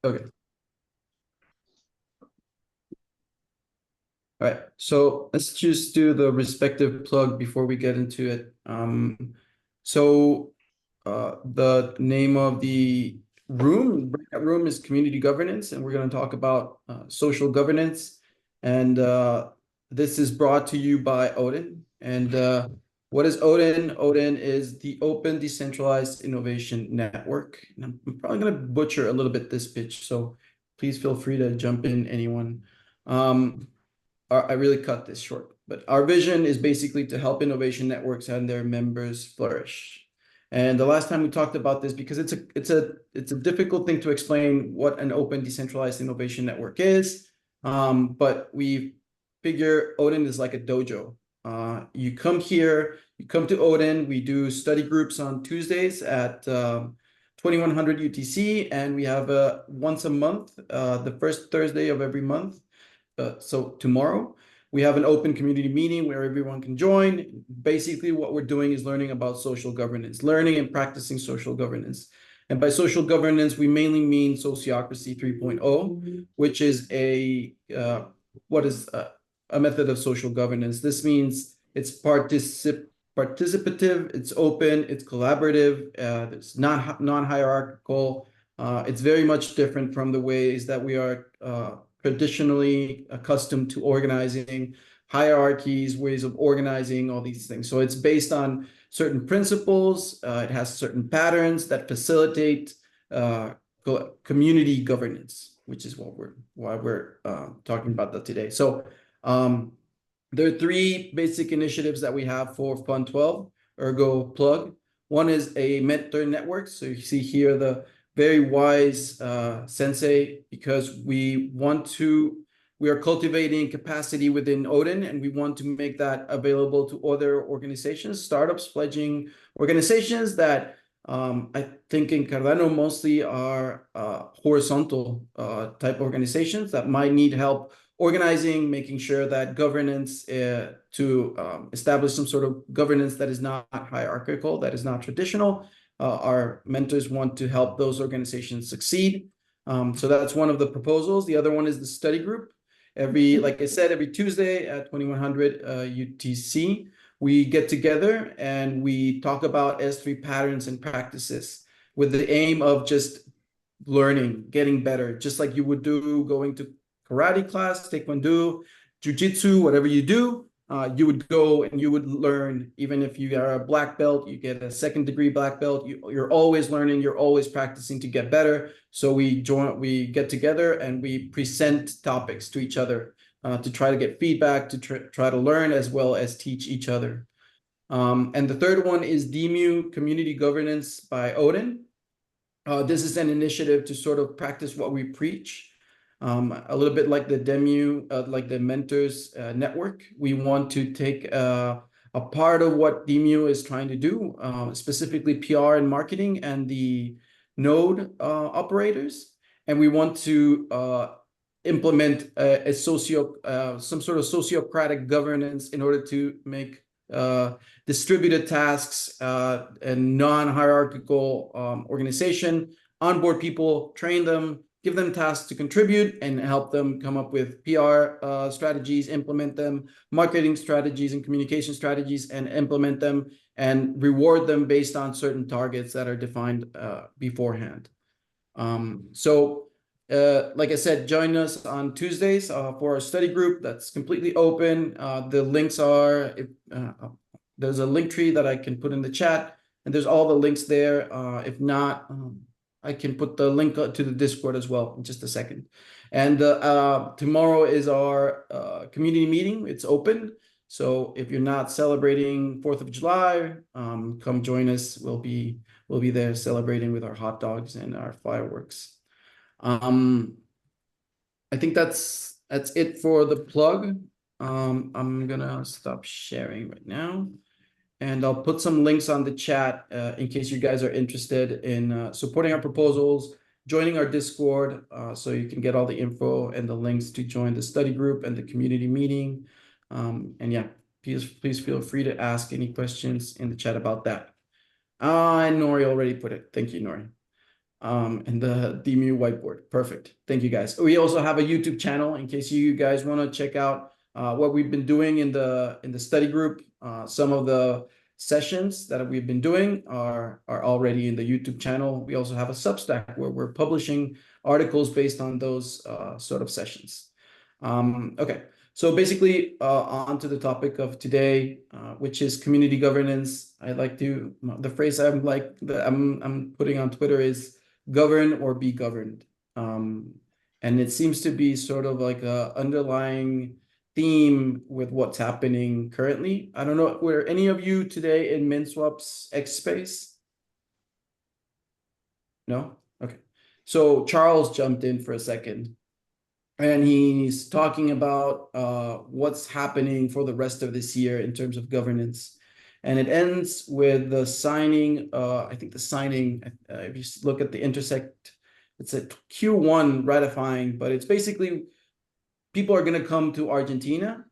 Okay. All right. So let's just do the respective plug before we get into it. The name of the breakout room is community governance, and we're going to talk about social governance. And this is brought to you by ODIN. And what is ODIN? ODIN is the Open Decentralized Innovation Network. And I'm probably going to butcher a little bit this pitch, so please feel free to jump in, anyone. I really cut this short, but our vision is basically to help innovation networks and their members flourish. And the last time we talked about this, because it's a difficult thing to explain what an open decentralized innovation network is, but we figure ODIN is like a dojo. You come here, you come to ODIN. We do study groups on Tuesdays at 2100 UTC, and we have once a month, the first Thursday of every month. So tomorrow we have an open community meeting where everyone can join. Basically, what we're doing is learning about social governance, learning and practicing social governance. And by social governance, we mainly mean Sociocracy 3.0, which is a method of social governance. This means it's participative, it's open, it's collaborative, it's not non-hierarchical. It's very much different from the ways that we are traditionally accustomed to organizing, hierarchies, ways of organizing, all these things. So it's based on certain principles. It has certain patterns that facilitate community governance, which is why we're talking about that today. So there are three basic initiatives that we have for Fund 12, ergo plug. One is a mentor network. So you see here the very wise sensei, because we are cultivating capacity within ODIN, and we want to make that available to other organizations, startups, fledgling organizations that I think in Cardano mostly are horizontal type organizations that might need help organizing, making sure that governance to establish some sort of governance that is not hierarchical, that is not traditional. Our mentors want to help those organizations succeed. So that's one of the proposals. The other one is the study group. Like I said, every Tuesday at 2100 UTC, we get together and we talk about S3 patterns and practices with the aim of just learning, getting better, just like you would do going to karate class, taekwondo, jujitsu, whatever you do. You would go and you would learn. Even if you are a black belt, you get a second degree black belt, you're always learning, you're always practicing to get better. So we get together and we present topics to each other to try to get feedback, to try to learn as well as teach each other. And the third one is DMU, Community Governance by ODIN. This is an initiative to sort of practice what we preach. A little bit like the DEMU, like the Mentors Network. We want to take a part of what DEMU is trying to do, specifically PR and marketing and the node operators. And we want to implement some sort of sociocratic governance in order to make distributed tasks and non-hierarchical organization, onboard people, train them, give them tasks to contribute, and help them come up with PR strategies, implement them, marketing strategies and communication strategies, and implement them and reward them based on certain targets that are defined beforehand. Like I said, join us on Tuesdays for our study group that's completely open. The links are, there's a link tree that I can put in the chat, and there's all the links there. If not, I can put the link to the Discord as well in just a second. And tomorrow is our community meeting. It's open. So if you're not celebrating 4th of July, come join us. We'll be there celebrating with our hot dogs and our fireworks. I think that's it for the plug. I'm gonna stop sharing right now, and I'll put some links on the chat in case you guys are interested in supporting our proposals, joining our Discord, so you can get all the info and the links to join the study group and the community meeting. And yeah, please feel free to ask any questions in the chat about that. And Nori already put it. Thank you, Nori. and the DMU whiteboard. Perfect. Thank you guys. We also have a YouTube channel in case you guys want to check out what we've been doing in the study group. Some of the sessions that we've been doing are already in the YouTube channel. We also have a Substack where we're publishing articles based on those sort of sessions. Okay. So basically, on to the topic of today, which is community governance. The phrase I'm putting on Twitter is govern or be governed. And it seems to be sort of like a underlying theme with what's happening currently. I don't know, were any of you today in MinSwap's X space? No? Okay. So Charles jumped in for a second. And he's talking about what's happening for the rest of this year in terms of governance. And it ends with the signing, I think the signing, if you look at the intersect, it's a Q1 ratifying, but it's basically people are going to come to Argentina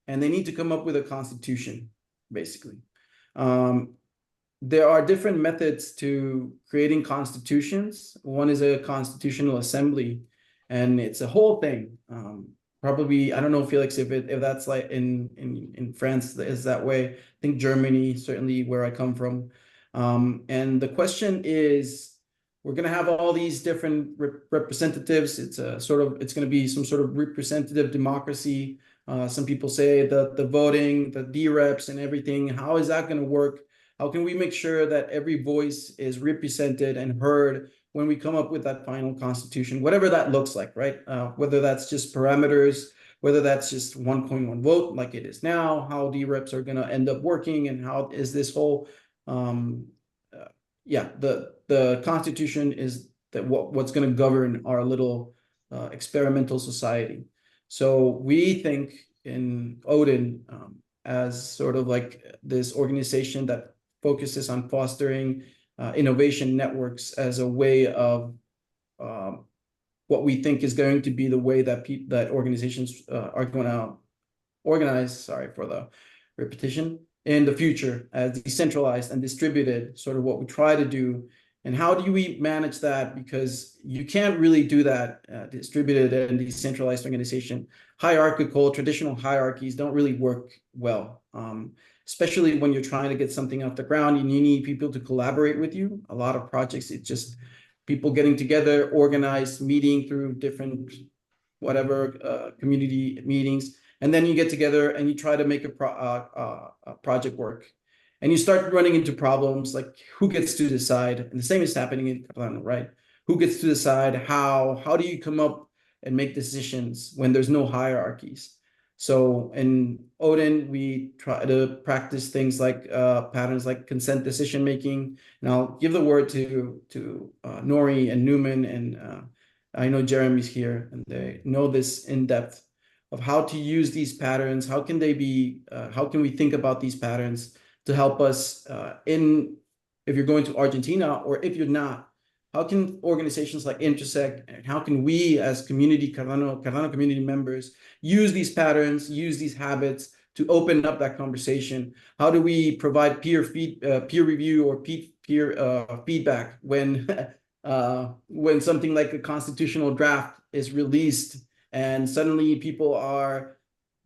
and they need to come up with a constitution, basically. There are different methods to creating constitutions. One is a constitutional assembly, and it's a whole thing. Probably, I don't know, Felix, if that's like in France is that way. I think Germany, certainly where I come from. And the question is, we're going to have all these different representatives. It's going to be some sort of representative democracy. Some people say that the voting, the D-reps and everything, how is that going to work? How can we make sure that every voice is represented and heard when we come up with that final constitution, whatever that looks like, right? Whether that's just parameters, whether that's just 1.1 vote like it is now, how D-reps are going to end up working, and how is this whole, the constitution is that what's going to govern our little experimental society. So we think in ODIN as sort of like this organization that focuses on fostering innovation networks as a way of what we think is going to be the way that organizations are going to organize, sorry for the repetition, in the future as decentralized and distributed, sort of what we try to do. And how do we manage that? Because you can't really do that distributed and decentralized organization. Hierarchical, traditional hierarchies don't really work well. Especially when you're trying to get something off the ground and you need people to collaborate with you. A lot of projects, it's just people getting together, organized, meeting through different community meetings. And then you get together and you try to make a project work. And you start running into problems like who gets to decide? And the same is happening in Cardano, right? Who gets to decide how? How do you come up and make decisions when there's no hierarchies? So in ODIN, we try to practice things like patterns like consent decision making. And I'll give the word to Nori and Newman, and I know Jeremy's here, and they know this in depth of how to use these patterns. How can they be? How can we think about these patterns to help us if you're going to Argentina, or if you're not? How can organizations like Intersect, and how can we as Cardano community members use these patterns, use these habits to open up that conversation? How do we provide peer review or peer feedback when something like a constitutional draft is released and suddenly people are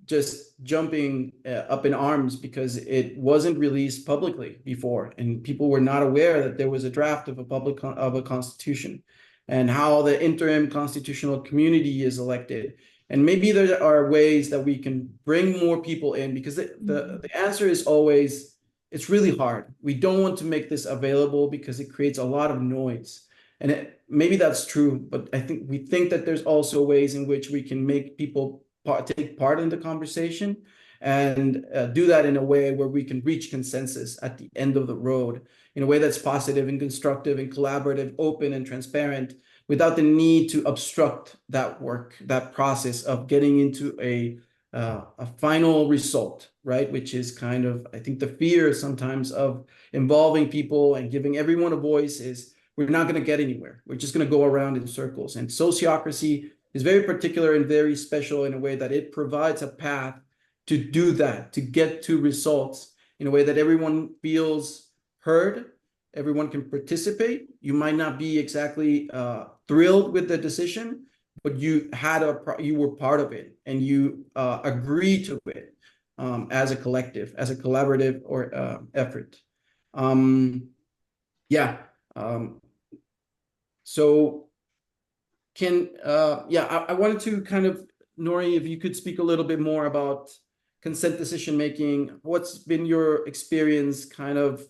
just jumping up in arms because it wasn't released publicly before, and people were not aware that there was a draft of a constitution, and how the interim constitutional community is elected. And maybe there are ways that we can bring more people in, because the answer is always, it's really hard. We don't want to make this available because it creates a lot of noise. And maybe that's true, but we think that there's also ways in which we can make people take part in the conversation, and do that in a way where we can reach consensus at the end of the road in a way that's positive and constructive and collaborative, open and transparent, without the need to obstruct that work, that process of getting into a final result, right? Which is kind of, I think, the fear sometimes of involving people and giving everyone a voice is we're not going to get anywhere. We're just going to go around in circles. And sociocracy is very particular and very special in a way that it provides a path to do that, to get to results in a way that everyone feels heard everyone can participate. You might not be exactly thrilled with the decision, but you were part of it, and you agreed to it as a collective, as a collaborative or effort. Yeah. So I wanted to kind of, Nori, if you could speak a little bit more about consent decision making. What's been your experience kind of?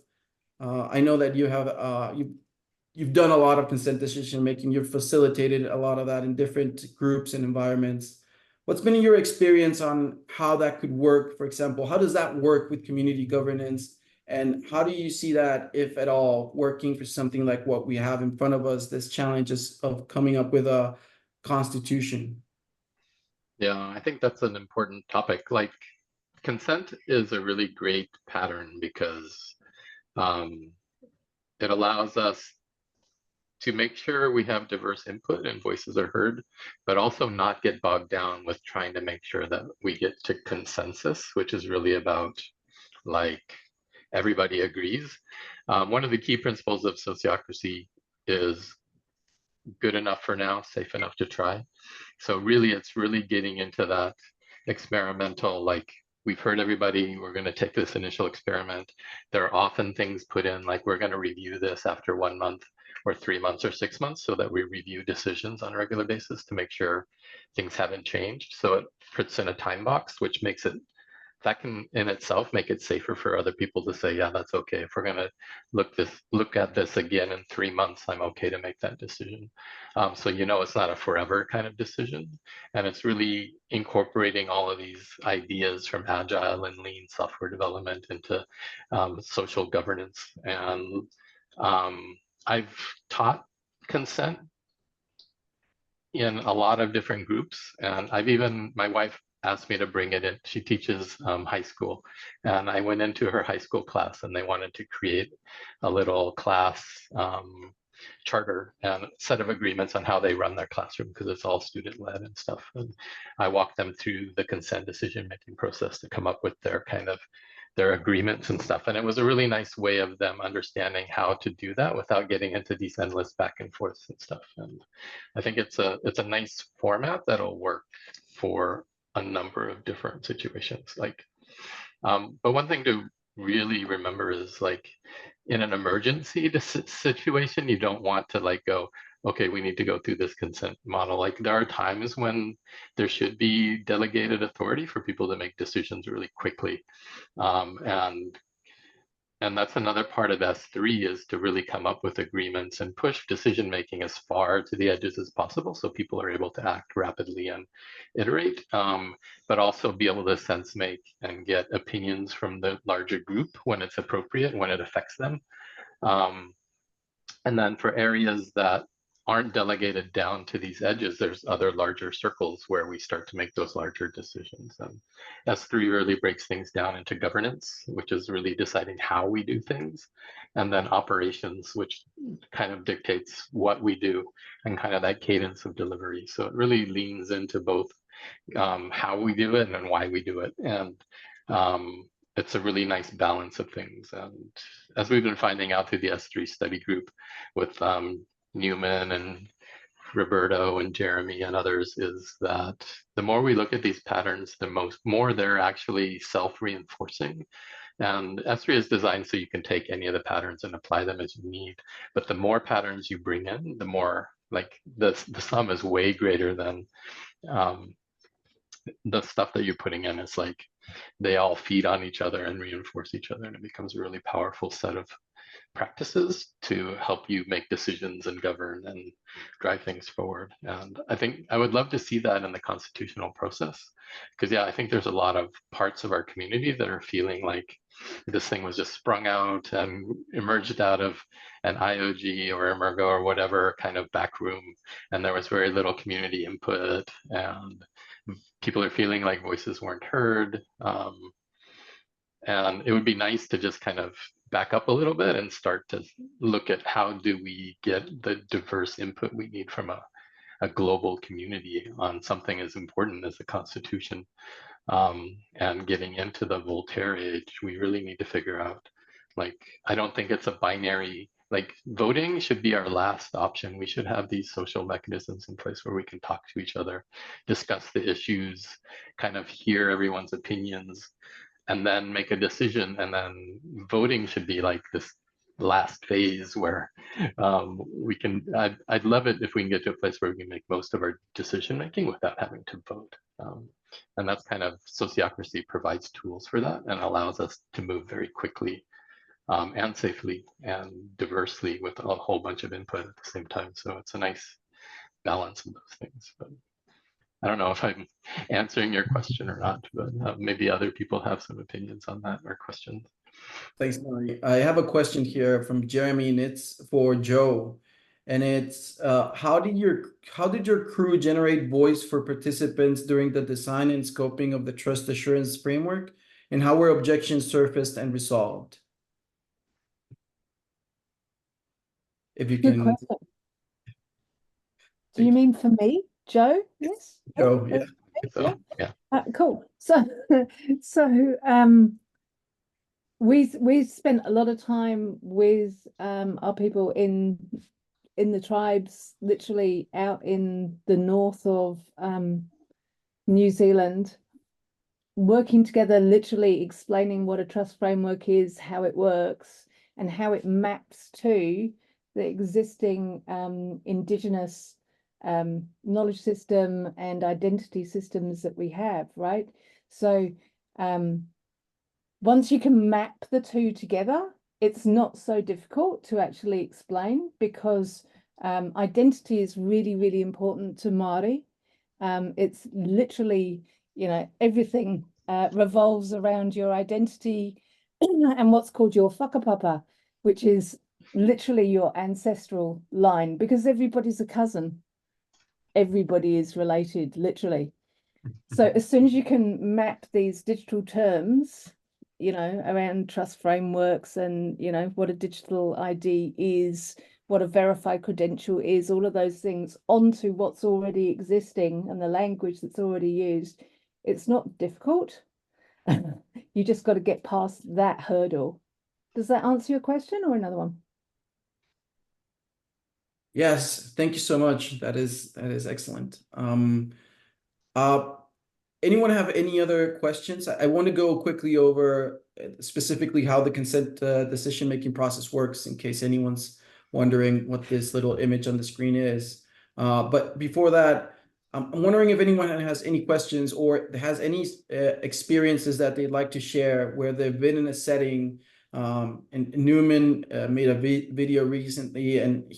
I know that you've done a lot of consent decision making. You've facilitated a lot of that in different groups and environments. What's been your experience on how that could work? For example, how does that work with community governance? And how do you see that, if at all, working for something like what we have in front of us, this challenges of coming up with a constitution? Yeah, I think that's an important topic. Like, consent is a really great pattern because um, it allows us to make sure we have diverse input and voices are heard, but also not get bogged down with trying to make sure that we get to consensus, which is really about like everybody agrees. One of the key principles of sociocracy is good enough for now, safe enough to try. So really, it's really getting into that experimental, like, we've heard everybody, we're going to take this initial experiment. There are often things put in, like, we're going to review this after 1 month or 3 months or 6 months, so that we review decisions on a regular basis to make sure things haven't changed. So it puts in a time box, which makes it, that can in itself make it safer for other people to say, yeah, that's okay. If we're going to look at this again in 3 months, I'm okay to make that decision. So it's not a forever kind of decision, and it's really incorporating all of these ideas from agile and lean software development into social governance. And I've taught consent in a lot of different groups. And my wife asked me to bring it in. She teaches high school. And I went into her high school class, and they wanted to create a little class charter and a set of agreements on how they run their classroom, because it's all student led and stuff. And I walked them through the consent decision making process to come up with their agreements and stuff. And it was a really nice way of them understanding how to do that without getting into these endless back and forths and stuff. And I think it's a nice format that'll work for a number of different situations. Like, but one thing to really remember is, like, in an emergency situation, you don't want to like go, okay, we need to go through this consent model. Like, there are times when there should be delegated authority for people to make decisions really quickly. And that's another part of S3, is to really come up with agreements and push decision making as far to the edges as possible, so people are able to act rapidly and iterate, but also be able to sense make and get opinions from the larger group when it's appropriate, when it affects them. And then for areas that aren't delegated down to these edges, there's other larger circles where we start to make those larger decisions. And S3 really breaks things down into governance, which is really deciding how we do things, and then operations, which kind of dictates what we do and kind of that cadence of delivery. So it really leans into both how we do it and why we do it. And it's a really nice balance of things. And as we've been finding out through the S3 study group with Newman and Roberto and Jeremy and others, is that the more we look at these patterns, the more they're actually self-reinforcing. And S3 is designed so you can take any of the patterns and apply them as you need. But the more patterns you bring in, the more, like, the sum is way greater than the stuff that you're putting in. Is like, they all feed on each other and reinforce each other, and it becomes a really powerful set of practices to help you make decisions and govern and drive things forward. And I think I would love to see that in the constitutional process, because I think there's a lot of parts of our community that are feeling like this thing was just sprung out and emerged out of an IOG or Emergo or whatever kind of back room, and there was very little community input, and people are feeling like voices weren't heard. And it would be nice to just kind of back up a little bit and start to look at how do we get the diverse input we need from a global community on something as important as the Constitution. And getting into the Voltaire age, we really need to figure out Like, I don't think it's a binary, like voting should be our last option. We should have these social mechanisms in place where we can talk to each other, discuss the issues, kind of hear everyone's opinions, and then make a decision. And then voting should be like this last phase where we can, I'd love it if we can get to a place where we can make most of our decision making without having to vote. And that's kind of Sociocracy provides tools for that and allows us to move very quickly and safely and diversely with a whole bunch of input at the same time. So it's a nice balance of those things. But I don't know if I'm answering your question or not, but maybe other people have some opinions on that or questions. Thanks, Mari. I have a question here from Jeremy, and it's for Joe. And it's how did your crew generate voice for participants during the design and scoping of the trust assurance framework? And how were objections surfaced and resolved? If you Good can. question. Do you mean for me, Joe? Yes. Joe, yeah. So, yeah. Cool. So, we spent a lot of time with our people in the tribes, literally out in the north of New Zealand, working together, literally explaining what a trust framework is, how it works, and how it maps to the existing Indigenous knowledge system and identity systems that we have, right? So once you can map the two together, it's not so difficult to actually explain, because identity is really, really important to Māori. It's literally, you know, everything revolves around your identity and what's called your whakapapa, which is literally your ancestral line, because everybody's a cousin. Everybody is related, literally. So as soon as you can map these digital terms, you know, around trust frameworks and, you know, what a digital ID is, what a verified credential is, all of those things onto what's already existing and the language that's already used, it's not difficult. You just got to get past that hurdle. Does that answer your question or another one? Yes, thank you so much. That is excellent. Anyone have any other questions? I want to go quickly over specifically how the consent decision-making process works, in case anyone's wondering what this little image on the screen is. But before that, I'm wondering if anyone has any questions or has any experiences that they'd like to share where they've been in a setting. And Newman made a video recently, and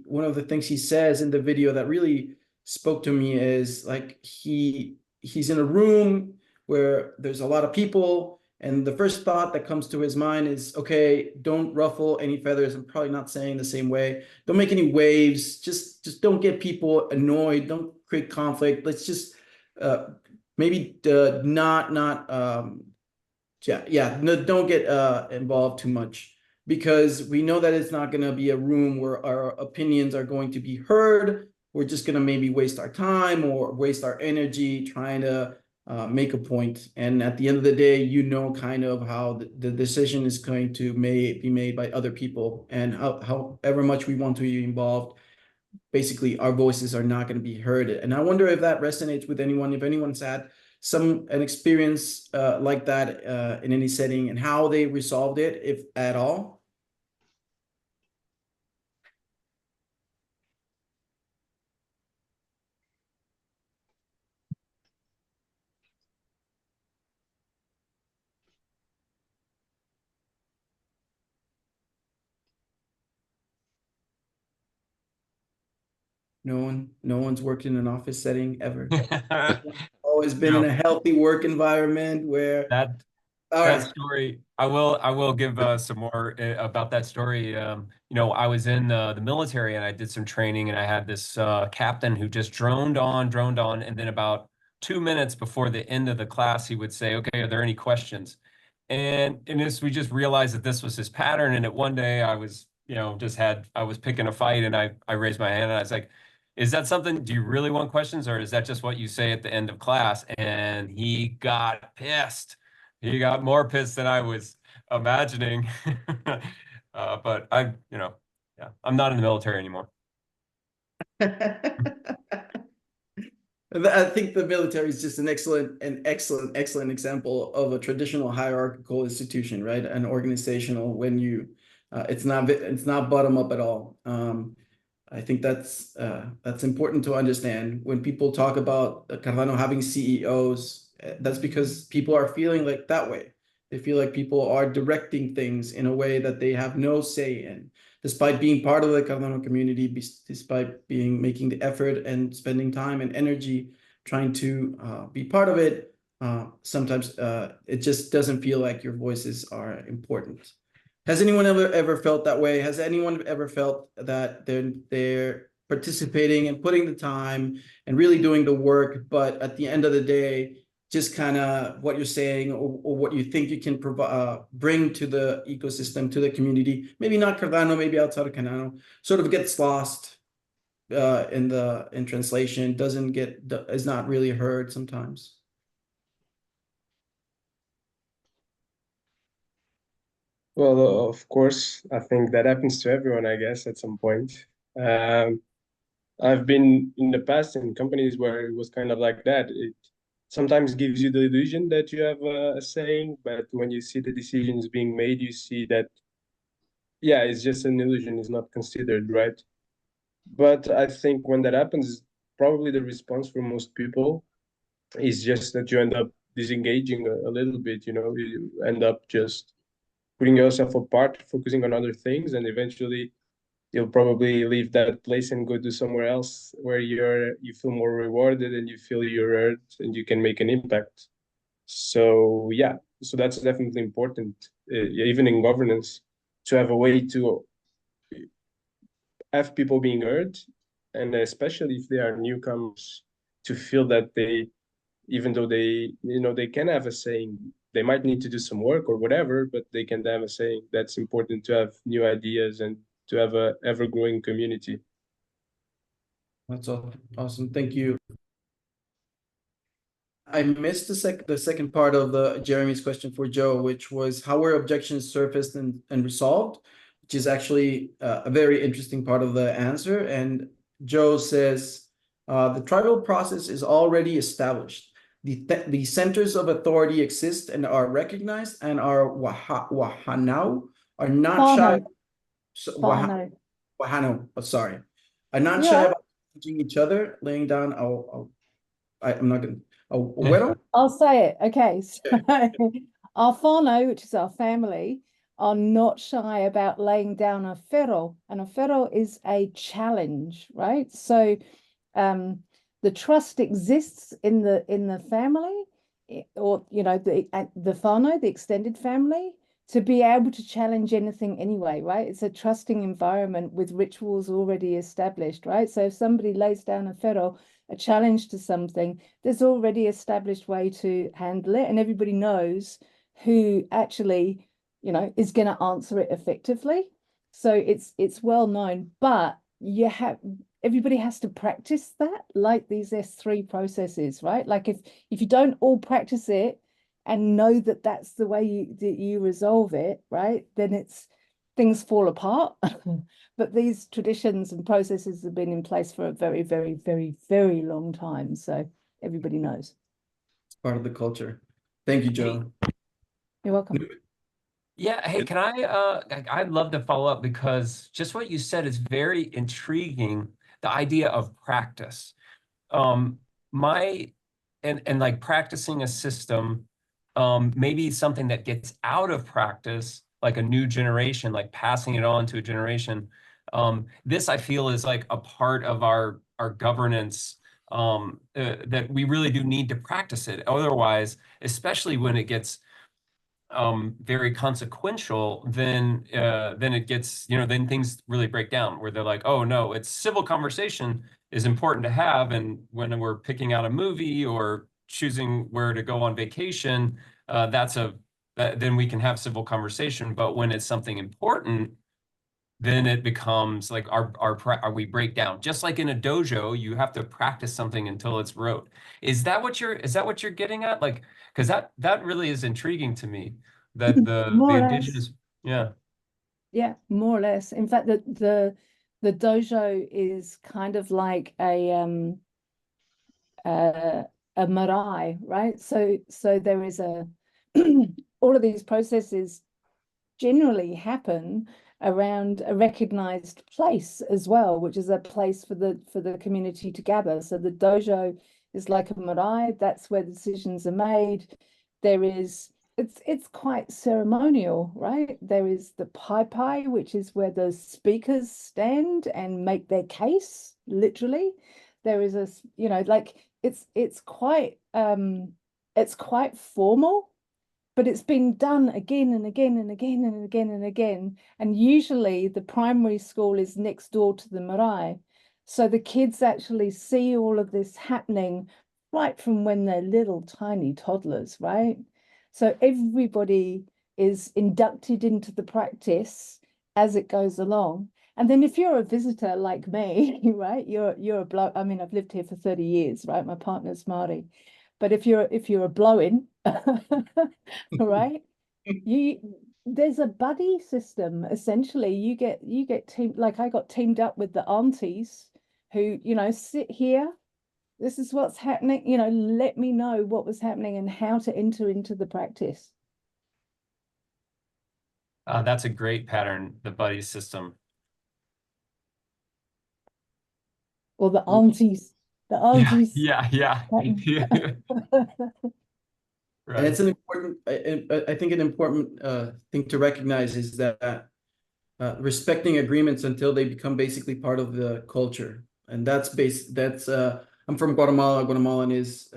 one of the things he says in the video that really spoke to me is like he's in a room where there's a lot of people, and the first thought that comes to his mind is, okay, don't ruffle any feathers. I'm probably not saying the same way. Don't make any waves. Just don't get people annoyed. Don't create conflict. Let's just maybe not no, don't get involved too much, because we know that it's not going to be a room where our opinions are going to be heard. We're just going to maybe waste our time or waste our energy trying to make a point. And at the end of the day, you know, kind of how the decision is going to be made by other people, and however much we want to be involved, basically our voices are not going to be heard. And I wonder if that resonates with anyone, if anyone's had an experience like that in any setting, and how they resolved it, if at all. No one's worked in an office setting ever. Always been in a healthy work environment where that story, I will give some more about that story. You know, I was in the military and I did some training, and I had this captain who just droned on, and then about 2 minutes before the end of the class, he would say, "Okay, are there any questions?" And as we just realized that this was his pattern, and one day I was, you know, I was picking a fight, and I raised my hand and I was like, "Is that something, do you really want questions, or is that just what you say at the end of class?" And he got pissed. He got more pissed than I was imagining. But I'm, yeah, I'm not in the military anymore. I think the military is just an excellent example of a traditional hierarchical institution, right? An organizational when you, it's not bottom up at all. I think that's important to understand. When people talk about Cardano having CEOs, that's because people are feeling like that way. They feel like people are directing things in a way that they have no say in, despite being part of the Cardano community, despite making the effort and spending time and energy trying to be part of it. Sometimes it just doesn't feel like your voices are important. Has anyone ever felt that way? Has anyone ever felt that they're participating and putting the time and really doing the work, but at the end of the day, just kind of what you're saying or what you think you can bring to the ecosystem, to the community, maybe not Cardano, maybe outside of Cardano, sort of gets lost in translation, is not really heard sometimes. Well, of course, I think that happens to everyone, I guess, at some point. I've been in the past in companies where it was kind of like that. It sometimes gives you the illusion that you have a saying, but when you see the decisions being made, you see that, yeah, it's just an illusion, it's not considered, right? But I think when that happens, probably the response for most people is just that you end up disengaging a little bit, you end up just putting yourself apart, focusing on other things, and eventually you'll probably leave that place and go to somewhere else where you feel more rewarded and you feel you're heard and you can make an impact. So yeah, so that's definitely important, even in governance, to have a way to have people being heard, and especially if they are newcomers, to feel that they, even though they can have a saying, they might need to do some work or whatever, but they can have a saying. That's important to have new ideas and to have a ever-growing community. That's awesome. Thank you. I missed the second part of Jeremy's question for Joe, which was how were objections surfaced and resolved, which is actually a very interesting part of the answer. And Joe says the tribal process is already established. The centers of authority exist and are recognized, and our wahanau are not shy. Wahano, sorry, are not shy about teaching each other, laying down. I'm not gonna. I'll say it. Okay, so our whānau, which is our family, are not shy about laying down a whero, and a whero is a challenge, right? So the trust exists in the family, or the whānau, the extended family, to be able to challenge anything anyway, right? It's a trusting environment with rituals already established, right? So if somebody lays down a whero, a challenge to something, there's already established way to handle it, and everybody knows who actually, is going to answer it effectively. So it's well known, but everybody has to practice that, like these S3 processes, right? Like if you don't all practice it and know that that's the way you resolve it, right, then things fall apart. But these traditions and processes have been in place for a very, very, very, very long time. So everybody knows. It's part of the culture. Thank you, Joe. You're welcome. Yeah, hey, can I'd love to follow up, because just what you said is very intriguing, the idea of practice. And like practicing a system, maybe something that gets out of practice, like a new generation, like passing it on to a generation. This I feel is like a part of our governance, that we really do need to practice it. Otherwise, especially when it gets very consequential, then it gets, then things really break down, where they're like, oh no, it's civil conversation is important to have, and when we're picking out a movie or choosing where to go on vacation, then we can have civil conversation. But when it's something important, then it becomes like we break down. Just like in a dojo, you have to practice something until it's rote. Is that what you're getting at? Like, because that really is intriguing to me. that the More or less. indigenous, yeah. Yeah, more or less. In fact, the dojo is kind of like a marae, right? So there is a all of these processes generally happen around a recognized place as well, which is a place for the community to gather. So the dojo is like a marae. That's where decisions are made. There is it's quite ceremonial, right? There is the pai, which is where the speakers stand and make their case, literally. There is like it's quite formal, but it's been done again and again and again and again and again. And usually the primary school is next door to the marae. So the kids actually see all of this happening right from when they're little tiny toddlers, right? So everybody is inducted into the practice as it goes along. And then if you're a visitor like me, right, you're a bloke. I mean, I've lived here for 30 years, right? My partner's Māori. But if you're a blow-in, right, there's a buddy system. Essentially, you get teamed, like I got teamed up with the aunties who, sit here. This is what's happening, let me know what was happening and how to enter into the practice. That's a great pattern, the buddy system. Or the aunties. The aunties. Yeah. And Right. it's an important, I think an important thing to recognize is that respecting agreements until they become basically part of the culture. And I'm from Guatemala. Guatemalan is,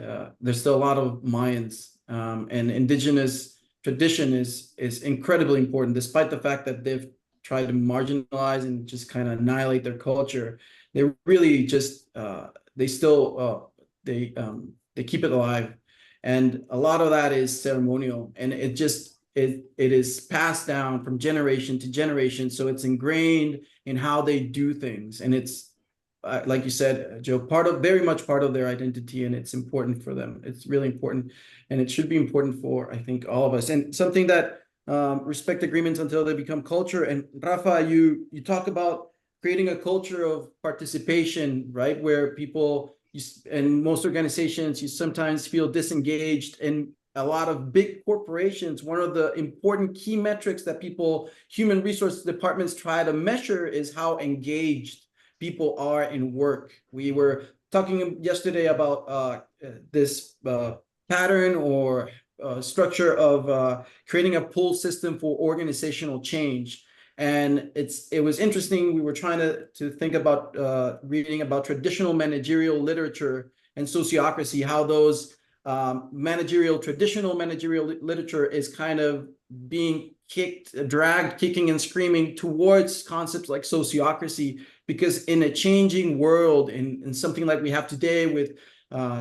there's still a lot of Mayans, and indigenous tradition is incredibly important, despite the fact that they've tried to marginalize and just kind of annihilate their culture. They really just, they still, they keep it alive. And a lot of that is ceremonial, and it is passed down from generation to generation. So it's ingrained in how they do things. And it's, like you said, Joe, very much part of their identity, and it's important for them. It's really important, and it should be important for, I think, all of us. And something that respect agreements until they become culture. And Rafa, you talk about creating a culture of participation, right? Where people, and most organizations, you sometimes feel disengaged. And a lot of big corporations, one of the important key metrics that human resource departments try to measure is how engaged people are in work. We were talking yesterday about this pattern or structure of creating a pull system for organizational change. And it was interesting. We were trying to think about reading about traditional managerial literature and sociocracy, how those traditional managerial literature is kind of being dragged, kicking and screaming towards concepts like sociocracy, because in a changing world, in something like we have today with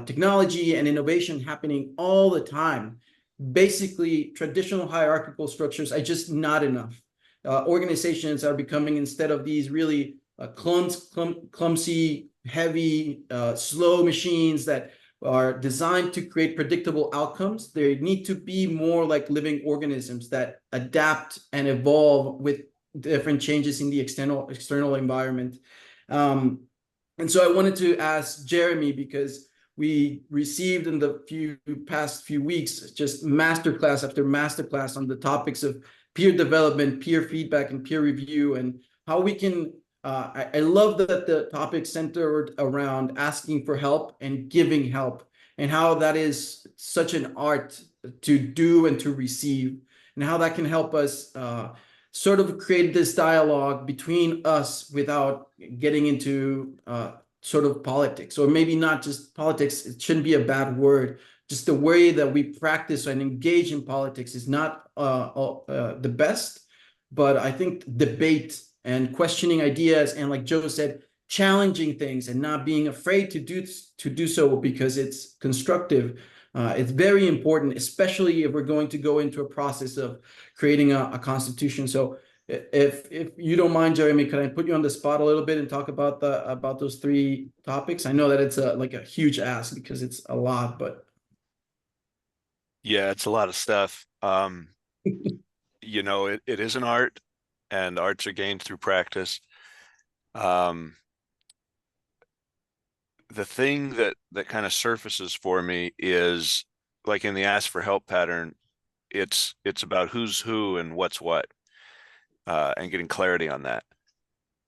technology and innovation happening all the time, basically traditional hierarchical structures are just not enough. Organizations are becoming, instead of these really clumsy, heavy, slow machines that are designed to create predictable outcomes, they need to be more like living organisms that adapt and evolve with different changes in the external environment. And so I wanted to ask Jeremy, because we received in the past few weeks just masterclass after masterclass on the topics of peer development, peer feedback, and peer review, and how we can, I love that the topic centered around asking for help and giving help, and how that is such an art to do and to receive, and how that can help us sort of create this dialogue between us without getting into sort of politics, or maybe not just politics. It shouldn't be a bad word. Just the way that we practice and engage in politics is not the best, but I think debate and questioning ideas, and like Joe said, challenging things and not being afraid to do so because it's constructive. It's very important, especially if we're going to go into a process of creating a constitution. So if you don't mind, Jeremy, could I put you on the spot a little bit and talk about those three topics? I know that it's like a huge ask because it's a lot, but Yeah, it's a lot of stuff. you know, it is an art, and arts are gained through practice. The thing that kind of surfaces for me is, like in the ask for help pattern, it's about who's who and what's what, and getting clarity on that.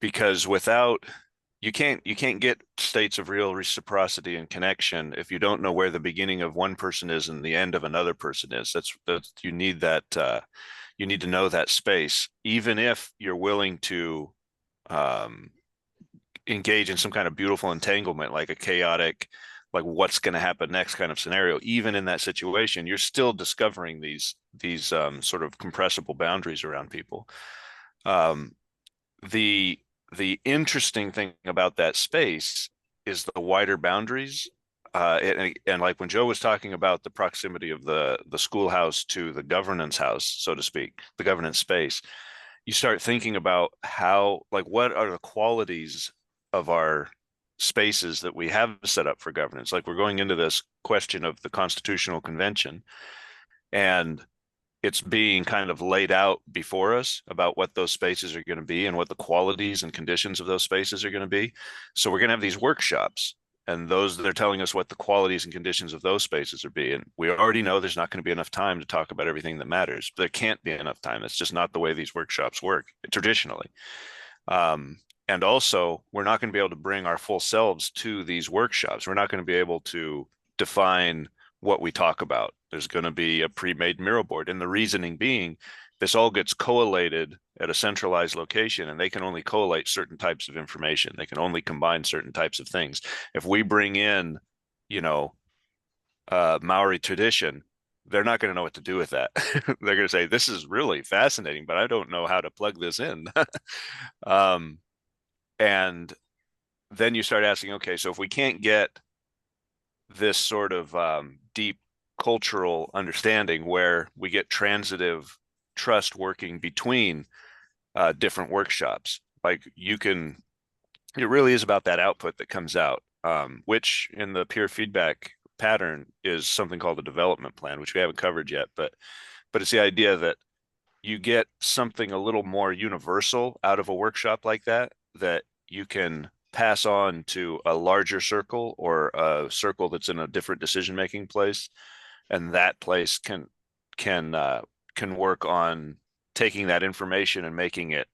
Because without, you can't get states of real reciprocity and connection if you don't know where the beginning of one person is and the end of another person is. That's you need that, you need to know that space, even if you're willing to engage in some kind of beautiful entanglement, like a chaotic, like what's going to happen next kind of scenario. Even in that situation, you're still discovering these sort of compressible boundaries around people. The interesting thing about that space is the wider boundaries. And like when Joe was talking about the proximity of the schoolhouse to the governance house, so to speak, the governance space, you start thinking about how, like, what are the qualities of our spaces that we have set up for governance? Like, we're going into this question of the Constitutional Convention, and it's being kind of laid out before us about what those spaces are going to be and what the qualities and conditions of those spaces are going to be. So we're going to have these workshops, and they're telling us what the qualities and conditions of those spaces are be. And we already know there's not going to be enough time to talk about everything that matters. There can't be enough time. That's just not the way these workshops work traditionally. And also, we're not going to be able to bring our full selves to these workshops. We're not going to be able to define what we talk about. There's going to be a pre-made mural board. And the reasoning being, this all gets collated at a centralized location, and they can only collate certain types of information. They can only combine certain types of things. If we bring in, you know, Maori tradition, they're not going to know what to do with that. They're going to say, this is really fascinating, but I don't know how to plug this in. And then you start asking, okay, so if we can't get this sort of deep cultural understanding where we get transitive trust working between different workshops, like it really is about that output that comes out, which in the peer feedback pattern is something called a development plan, which we haven't covered yet, but it's the idea that you get something a little more universal out of a workshop like that you can pass on to a larger circle, or a circle that's in a different decision-making place, and that place can work on taking that information and making it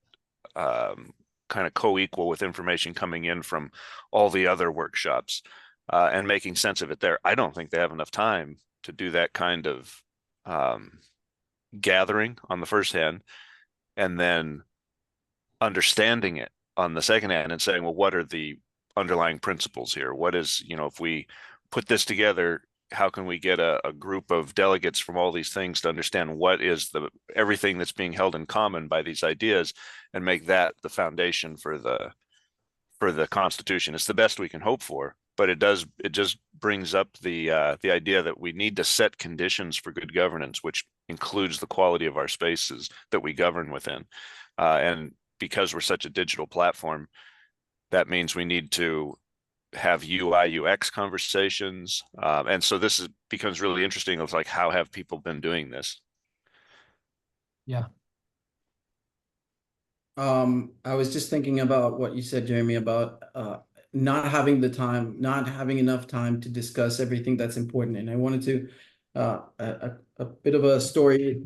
kind of co-equal with information coming in from all the other workshops, and making sense of it there. I don't think they have enough time to do that kind of gathering on the first hand, and then understanding it on the second hand and saying, well, what are the underlying principles here? What is, if we put this together, how can we get a group of delegates from all these things to understand what is everything that's being held in common by these ideas, and make that the foundation for the Constitution? It's the best we can hope for, but it just brings up the idea that we need to set conditions for good governance, which includes the quality of our spaces that we govern within. And because we're such a digital platform, that means we need to have UI UX conversations. And so this becomes really interesting. It's like, how have people been doing this? Yeah. I was just thinking about what you said, Jeremy, about not having enough time to discuss everything that's important. And I wanted to a bit of a story.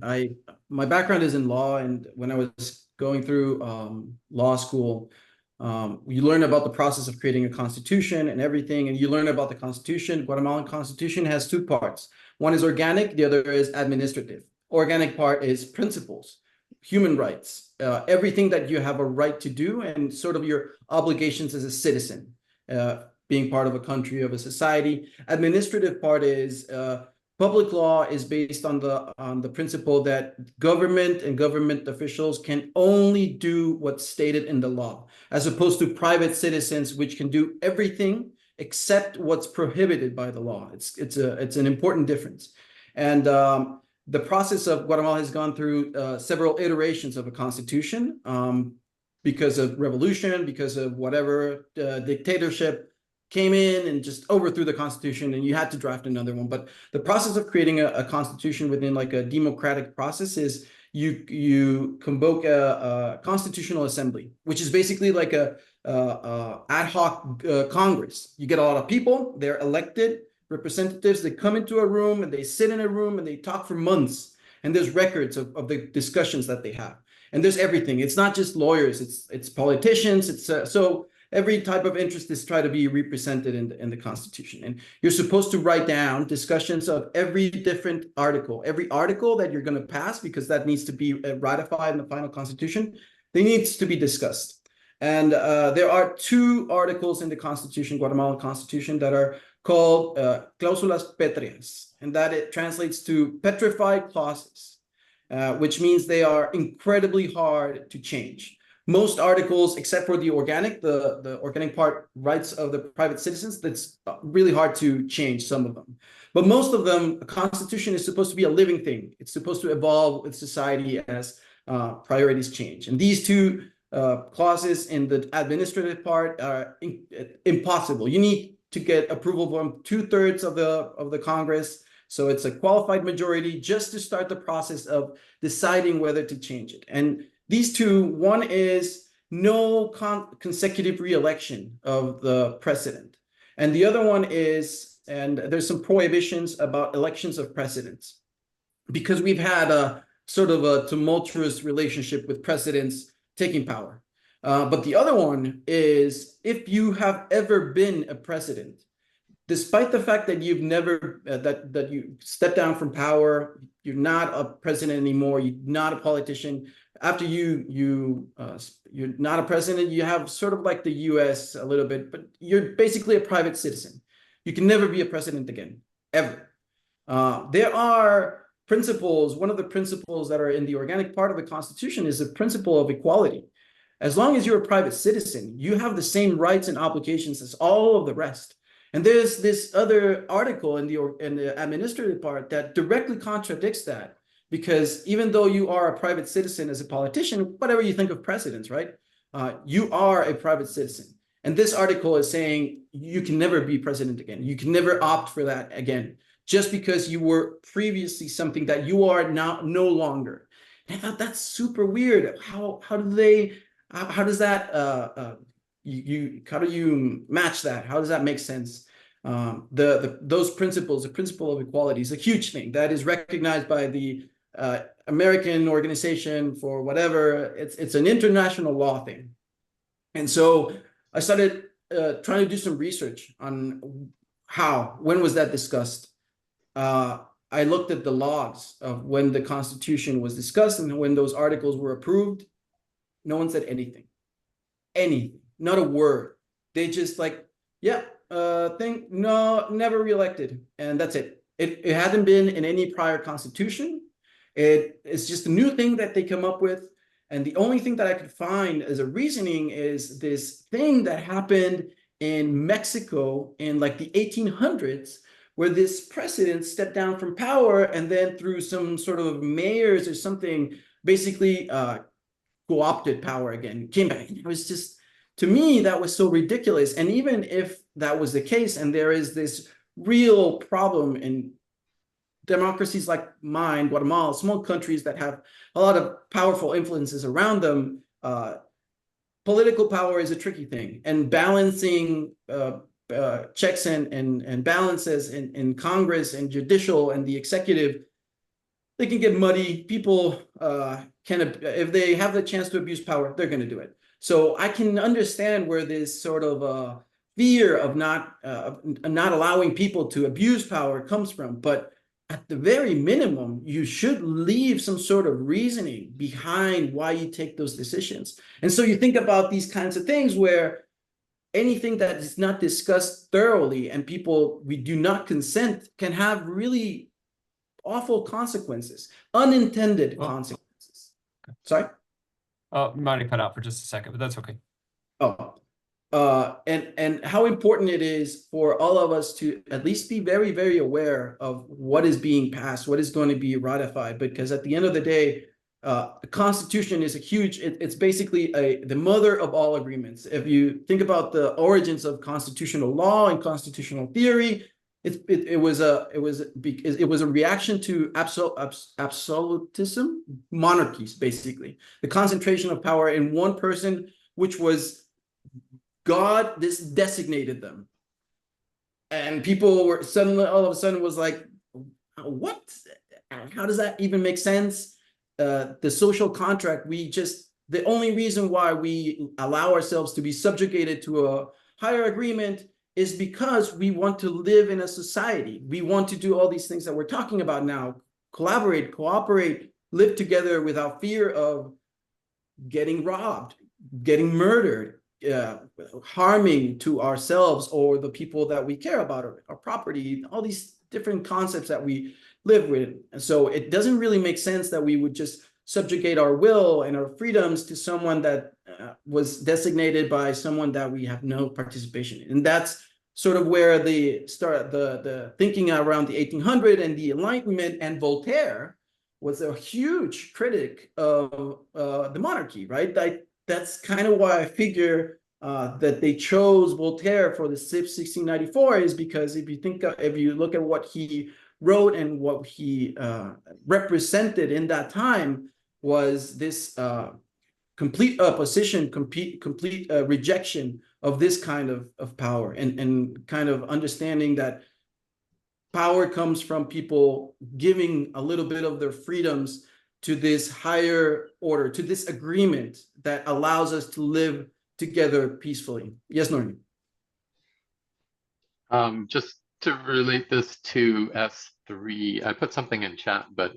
My background is in law, and when I was going through law school, you learn about the process of creating a constitution and everything, and you learn about the Constitution. Guatemalan Constitution has two parts. One is organic, the other is administrative. Organic part is principles, human rights, everything that you have a right to do, and sort of your obligations as a citizen, being part of a country, of a society. Administrative part is public law is based on the principle that government and government officials can only do what's stated in the law, as opposed to private citizens, which can do everything except what's prohibited by the law. It's an important difference. And the process of Guatemala has gone through several iterations of a constitution, because of revolution, because of whatever dictatorship came in and just overthrew the Constitution, and you had to draft another one. But the process of creating a Constitution within like a democratic process is you convoke a constitutional assembly, which is basically like a ad hoc Congress. You get a lot of people, they're elected representatives, they come into a room and they sit in a room and they talk for months. And there's records of the discussions that they have. And there's everything. It's not just lawyers, it's politicians. It's so every type of interest is try to be represented in the Constitution. And you're supposed to write down discussions of every different article, every article that you're going to pass, because that needs to be ratified in the final Constitution. They needs to be discussed. And there are 2 articles in the Constitution, Guatemalan Constitution, that are called cláusulas pétreas, and that it translates to petrified clauses, which means they are incredibly hard to change. Most articles, except for the organic part, rights of the private citizens, that's really hard to change, some of them. But most of them, a constitution is supposed to be a living thing. It's supposed to evolve with society as priorities change. And these 2 clauses in the administrative part are impossible. You need to get approval from 2/3 of the Congress. So it's a qualified majority just to start the process of deciding whether to change it. And these 2, one is no consecutive re-election of the president. And the other one is, and there's some prohibitions about elections of presidents, because we've had a sort of a tumultuous relationship with presidents taking power. But the other one is, if you have ever been a president, despite the fact that you've never, that you stepped down from power, you're not a president anymore, you're not a politician. After you're not a president, you have sort of like the US a little bit, but you're basically a private citizen. You can never be a president again, ever. There are principles. One of the principles that are in the organic part of the Constitution is the principle of equality. As long as you're a private citizen, you have the same rights and obligations as all of the rest. And there's this other article in the administrative part that directly contradicts that, because even though you are a private citizen as a politician, whatever you think of presidents, right? You are a private citizen. And this article is saying you can never be president again. You can never opt for that again, just because you were previously something that you are now no longer. And I thought that's super weird. How does that how do you match that? How does that make sense? Those principles, the principle of equality, is a huge thing that is recognized by the American Organization for whatever. It's an international law thing. And so I started trying to do some research on when was that discussed? I looked at the logs of when the Constitution was discussed and when those articles were approved. No one said anything, not a word. They just like, yeah, no, never reelected. And that's it. It hadn't been in any prior constitution. It's just a new thing that they come up with. And the only thing that I could find as a reasoning is this thing that happened in Mexico in like the 1800s, where this president stepped down from power and then through some sort of mayors or something, basically co-opted power again, came back. It was just, to me, that was so ridiculous. And even if that was the case, and there is this real problem in democracies like mine, Guatemala, small countries that have a lot of powerful influences around them, political power is a tricky thing. And balancing checks and balances in Congress and judicial and the executive, they can get muddy. People if they have the chance to abuse power, they're going to do it. So I can understand where this sort of fear of not allowing people to abuse power comes from. But at the very minimum, you should leave some sort of reasoning behind why you take those decisions. And so you think about these kinds of things where anything that is not discussed thoroughly and we do not consent can have really awful consequences, unintended consequences. Sorry? Might have cut out for just a second, but that's okay. And how important it is for all of us to at least be very, very aware of what is being passed, what is going to be ratified, because at the end of the day, the Constitution is a huge, it's basically the mother of all agreements. If you think about the origins of constitutional law and constitutional theory, it was a reaction to absolutism, monarchies, basically. The concentration of power in one person, which was God, this designated them. And people were suddenly, all of a sudden, was like, what? How does that even make sense? The social contract, the only reason why we allow ourselves to be subjugated to a higher agreement is because we want to live in a society. We want to do all these things that we're talking about now: collaborate, cooperate, live together without fear of getting robbed, getting murdered, harming to ourselves or the people that we care about, or our property, all these different concepts that we live with. And so it doesn't really make sense that we would just subjugate our will and our freedoms to someone that was designated by someone that we have no participation in. And that's sort of where the thinking around the 1800 and the Enlightenment, and Voltaire was a huge critic of the monarchy, right? That's kind of why I figure that they chose Voltaire for the 1694, is because if you look at what he wrote and what he represented in that time, was this complete opposition, complete rejection of this kind of power, and kind of understanding that power comes from people giving a little bit of their freedoms to this higher order, to this agreement that allows us to live together peacefully. Yes, Norman? Just to relate this to S3, I put something in chat, but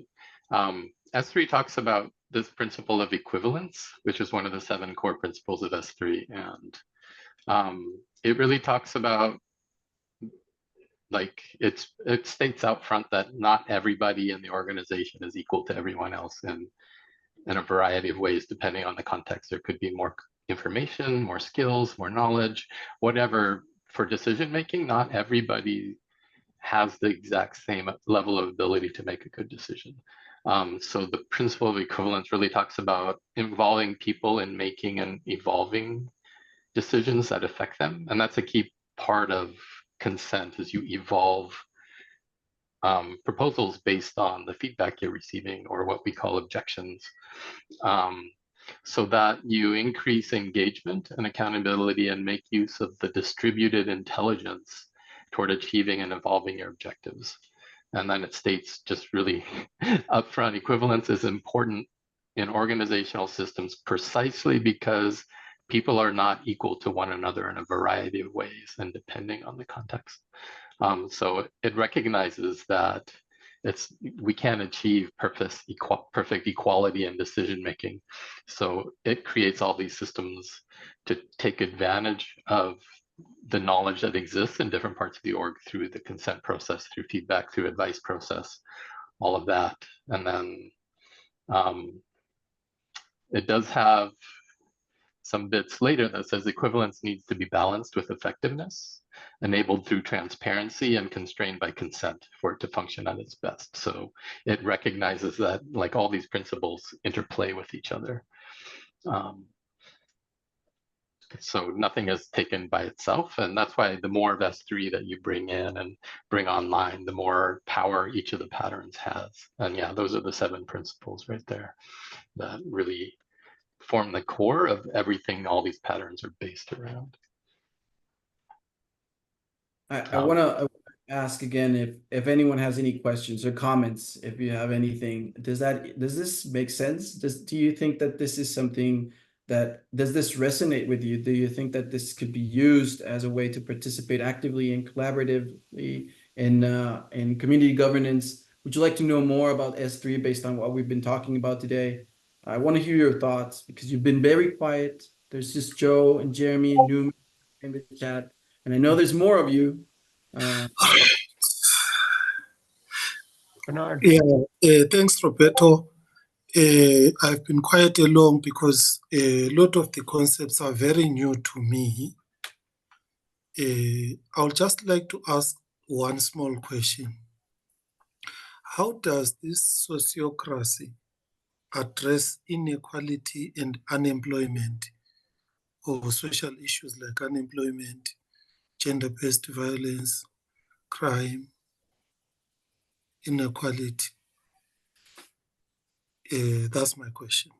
S3 talks about this principle of equivalence, which is one of the 7 core principles of S3. And it really talks about, like, it states out front that not everybody in the organization is equal to everyone else in a variety of ways, depending on the context. There could be more information, more skills, more knowledge, whatever. For decision making, not everybody has the exact same level of ability to make a good decision. So the principle of equivalence really talks about involving people in making and evolving decisions that affect them. And that's a key part of consent, is you evolve proposals based on the feedback you're receiving, or what we call objections, so that you increase engagement and accountability and make use of the distributed intelligence toward achieving and evolving your objectives. And then it states, just really upfront, equivalence is important in organizational systems precisely because people are not equal to one another in a variety of ways and depending on the context. So it recognizes that we can't achieve perfect equality in decision making. So it creates all these systems to take advantage of the knowledge that exists in different parts of the org through the consent process, through feedback, through advice process, all of that. And then it does have some bits later that says equivalence needs to be balanced with effectiveness, enabled through transparency, and constrained by consent for it to function at its best. So it recognizes that, like, all these principles interplay with each other. So nothing is taken by itself, and that's why the more of S3 that you bring in and bring online, the more power each of the patterns has. And yeah, those are the 7 principles right there that really form the core of everything all these patterns are based around. I want to ask again if anyone has any questions or comments. If you have anything, does this make sense? Do you think that this is something that, does this resonate with you? Do you think that this could be used as a way to participate actively and collaboratively in community governance? Would you like to know more about S3 based on what we've been talking about today? I want to hear your thoughts, because you've been very quiet. There's just Joe and Jeremy and Newman in the chat, and I know there's more of you. Bernard. Yeah, thanks, Roberto. I've been quite along because a lot of the concepts are very new to me. I would just like to ask one small question. How does this sociocracy address inequality and unemployment, or social issues like unemployment, gender-based violence, crime, inequality? That's my question.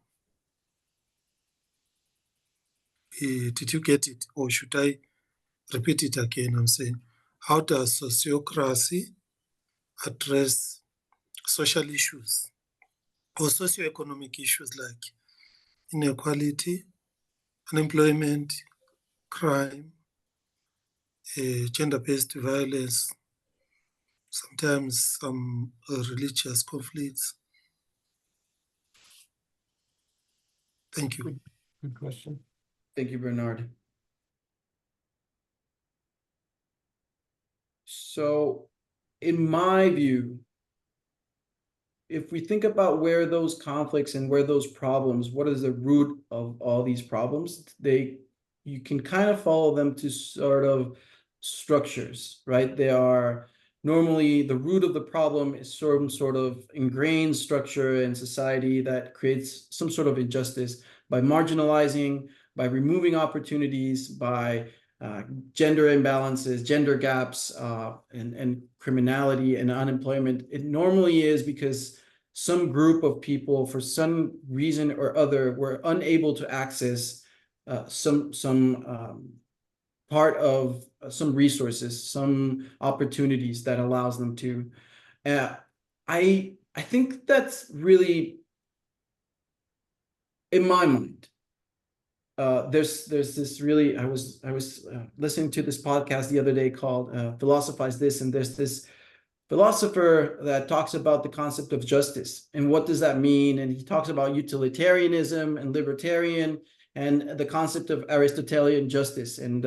Did you get it, or should I repeat it again? I'm saying, how does sociocracy address social issues or socioeconomic issues like inequality, unemployment, crime, gender-based violence, sometimes some religious conflicts? Thank you. Good question. Thank you, Bernard. So, in my view, if we think about where those conflicts and where those problems, what is the root of all these problems, you can kind of follow them to sort of structures, right? They are normally the root of the problem is some sort of ingrained structure in society that creates some sort of injustice by marginalizing, by removing opportunities, by gender imbalances, gender gaps, and criminality and unemployment. It normally is because some group of people, for some reason or other, were unable to access some part of some resources, some opportunities that allows them to. I think that's really, in my mind, there's this really, I was listening to this podcast the other day called Philosophize This, and there's this philosopher that talks about the concept of justice and what does that mean, and he talks about utilitarianism and libertarian and the concept of Aristotelian justice, and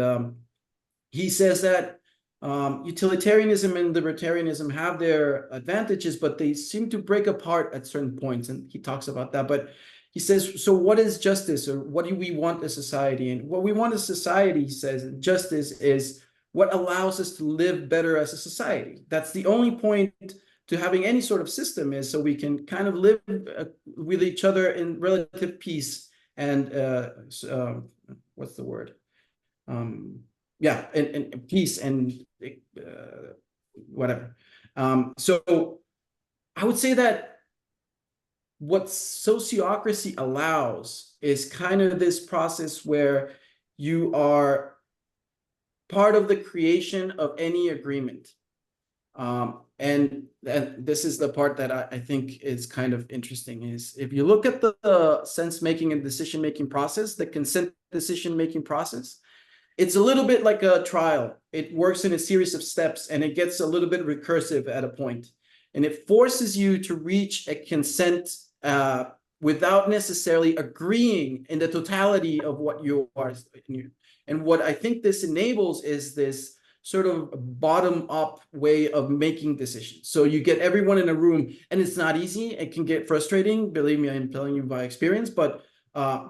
he says that utilitarianism and libertarianism have their advantages, but they seem to break apart at certain points, and he talks about that. But he says, so what is justice, or what do we want as society? And what we want as society, he says, justice is what allows us to live better as a society. That's the only point to having any sort of system, is so we can kind of live with each other in relative peace and what's the word? Yeah, and peace and whatever. So I would say that what sociocracy allows is kind of this process where you are part of the creation of any agreement. And this is the part that I think is kind of interesting, is if you look at the sense-making and decision-making process, the consent decision-making process, it's a little bit like a trial. It works in a series of steps, and it gets a little bit recursive at a point. And it forces you to reach a consent without necessarily agreeing in the totality of what you are. And what I think this enables is this sort of bottom-up way of making decisions. So you get everyone in a room, and it's not easy. It can get frustrating. Believe me, I'm telling you by experience. But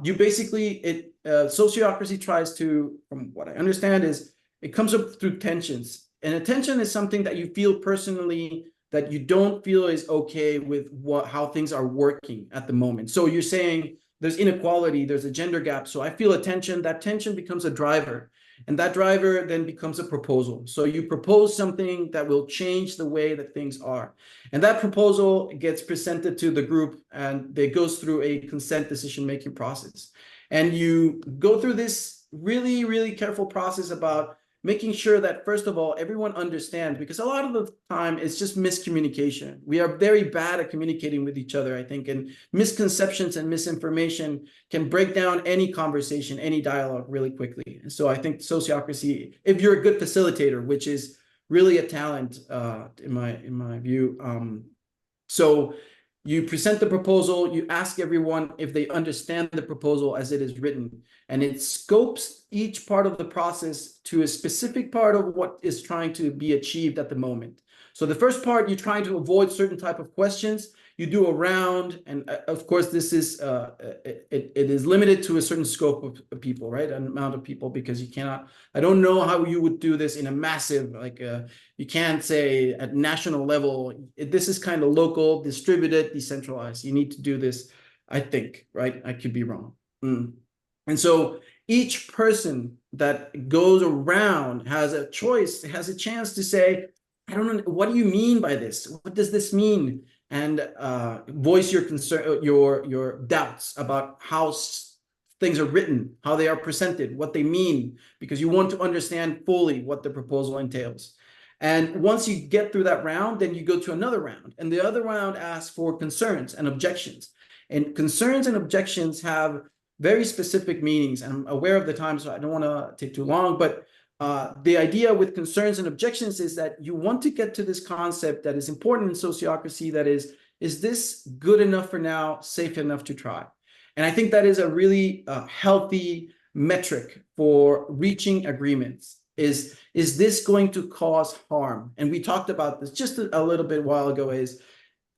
you basically, sociocracy tries to, from what I understand, is it comes up through tensions. And a tension is something that you feel personally that you don't feel is okay with how things are working at the moment. So you're saying there's inequality, there's a gender gap. So I feel a tension. That tension becomes a driver. And that driver then becomes a proposal. So you propose something that will change the way that things are. And that proposal gets presented to the group, and it goes through a consent decision-making process. And you go through this really, really careful process about making sure that, first of all, everyone understands, because a lot of the time it's just miscommunication. We are very bad at communicating with each other, I think, and misconceptions and misinformation can break down any conversation, any dialogue really quickly. And so I think sociocracy, if you're a good facilitator, which is really a talent in my view. So you present the proposal, you ask everyone if they understand the proposal as it is written, and it scopes each part of the process to a specific part of what is trying to be achieved at the moment. So the first part, you're trying to avoid certain type of questions. You do a round, and of course, this is it is limited to a certain scope of people, right? An amount of people, because you cannot. I don't know how you would do this in a massive, like you can't say at national level. This is kind of local, distributed, decentralized. You need to do this I think, right? I could be wrong. And so each person that goes around has a choice, has a chance to say, I don't know, what do you mean by this? What does this mean? And voice your concern, your doubts about how things are written, how they are presented, what they mean, because you want to understand fully what the proposal entails. And once you get through that round, then you go to another round. And the other round asks for concerns and objections. And concerns and objections have very specific meanings. And I'm aware of the time, so I don't want to take too long. But the idea with concerns and objections is that you want to get to this concept that is important in sociocracy, that is this good enough for now, safe enough to try? And I think that is a really healthy metric for reaching agreements. Is this going to cause harm? And we talked about this just a little bit while ago, is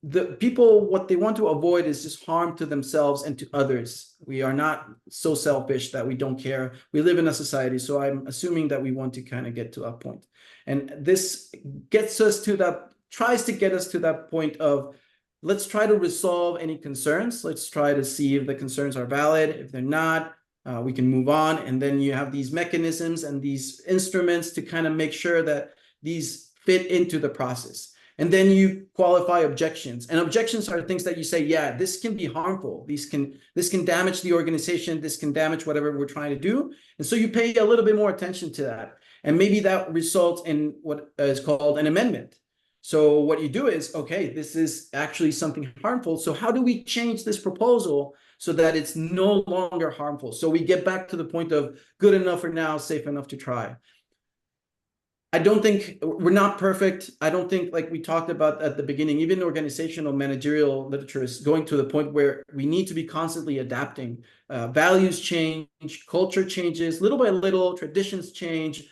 the people, what they want to avoid is just harm to themselves and to others. We are not so selfish that we don't care. We live in a society, so I'm assuming that we want to kind of get to a point. And this gets us to that, tries to get us to that point of, let's try to resolve any concerns. Let's try to see if the concerns are valid. If they're not, we can move on. And then you have these mechanisms and these instruments to kind of make sure that these fit into the process. And then you qualify objections. And objections are things that you say, yeah, this can be harmful. This can damage the organization. This can damage whatever we're trying to do. And so you pay a little bit more attention to that. And maybe that results in what is called an amendment. So what you do is, okay, this is actually something harmful. So how do we change this proposal so that it's no longer harmful? So we get back to the point of good enough for now, safe enough to try. I don't think we're not perfect. I don't think, like we talked about at the beginning, even organizational managerial literature is going to the point where we need to be constantly adapting. Values change, culture changes, little by little, traditions change,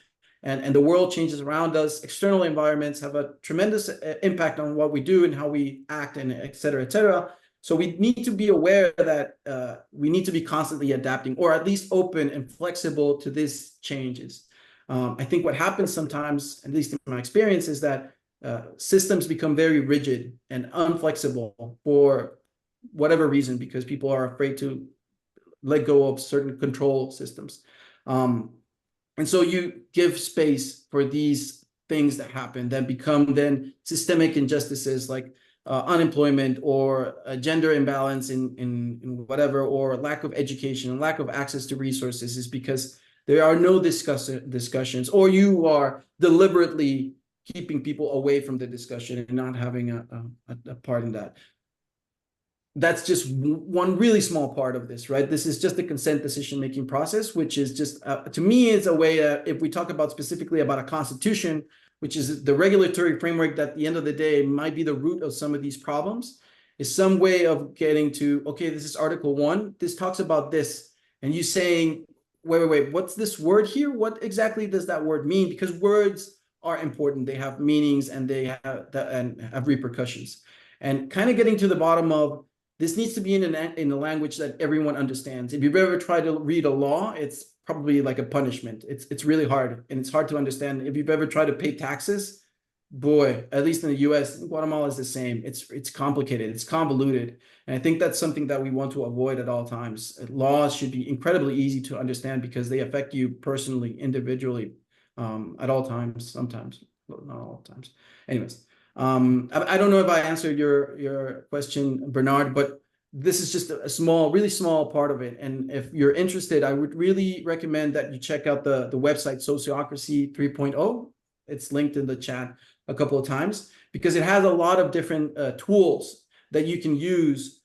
and the world changes around us. External environments have a tremendous impact on what we do and how we act, and et cetera, et cetera. So we need to be aware that we need to be constantly adapting, or at least open and flexible to these changes. I think what happens sometimes, at least in my experience, is that systems become very rigid and unflexible for whatever reason, because people are afraid to let go of certain control systems. And so you give space for these things that happen that become then systemic injustices, like unemployment, or a gender imbalance in whatever, or lack of education and lack of access to resources, is because there are no discussions, or you are deliberately keeping people away from the discussion and not having a part in that. That's just one really small part of this, right? This is just the consent decision-making process, which is just, to me, is a way, if we talk about specifically about a constitution, which is the regulatory framework that at the end of the day might be the root of some of these problems, is some way of getting to, okay, this is Article 1, this talks about this, and you saying, wait, what's this word here? What exactly does that word mean? Because words are important. They have meanings, and they have repercussions. And kind of getting to the bottom of, this needs to be in a language that everyone understands. If you've ever tried to read a law, it's probably like a punishment. It's really hard, and it's hard to understand. If you've ever tried to pay taxes, boy, at least in the US, Guatemala is the same. It's complicated, it's convoluted. And I think that's something that we want to avoid at all times. Laws should be incredibly easy to understand because they affect you personally, individually, at all times, sometimes, not all times. Anyways, I don't know if I answered your question, Bernard, but this is just a small, really small part of it. And if you're interested, I would really recommend that you check out the website Sociocracy 3.0. It's linked in the chat a couple of times, because it has a lot of different tools that you can use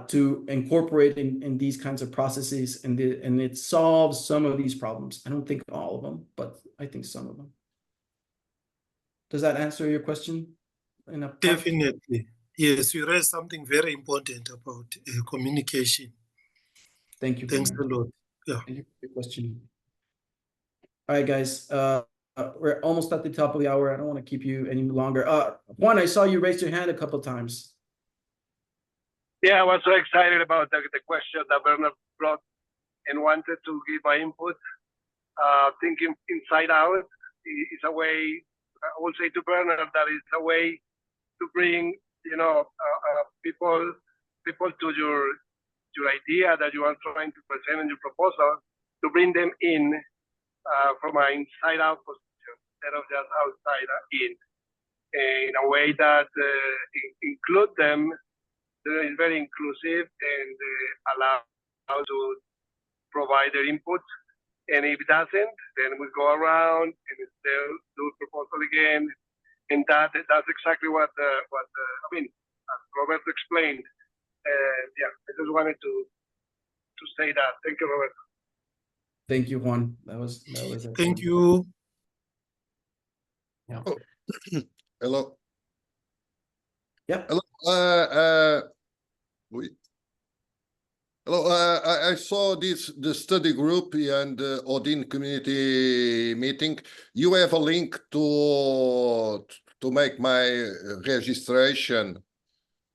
to incorporate in these kinds of processes, and it solves some of these problems. I don't think all of them, but I think some of them. Does that answer your question? Definitely. Yes, you raised something very important about communication. Thank you. Thanks a lot. Yeah. Thank you for your question. All right, guys. We're almost at the top of the hour. I don't want to keep you any longer. Juan, I saw you raise your hand a couple of times. Yeah, I was so excited about the question that Bernard brought and wanted to give my input. Thinking inside out is a way, I will say to Bernard, that is a way to bring, people to your your idea that you are trying to present in your proposal, to bring them in from an inside-out position instead of just outside-in, in a way that include them, is very inclusive and allow to provide their input. And if it doesn't, then we go around and still do proposal again. And that's exactly what I mean, as Roberto explained. Yeah, I just wanted to say that. Thank you, Roberto. Thank you, Juan. That was Thank you. Yeah. Oh, hello. Yep. Hello. Hello. I saw the study group and ODIN community meeting. You have a link to make my registration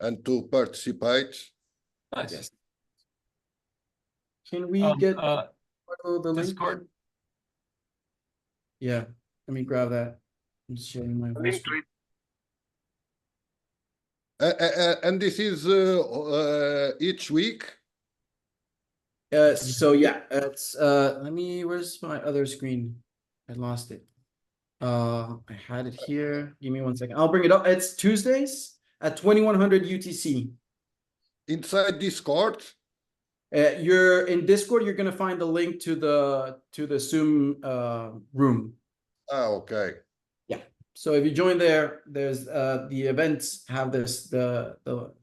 and to participate. Nice. Yes. Can we get the link? Discord? Yeah, let me grab that. I'm just sharing my voice. And this is each week. So yeah, it's where's my other screen? I lost it. I had it here. Give me 1 second. I'll bring it up. It's Tuesdays at 2100 UTC. Inside Discord. You're in Discord. You're gonna find the link to the Zoom room. Okay. Yeah. So if you join there, there's the events have the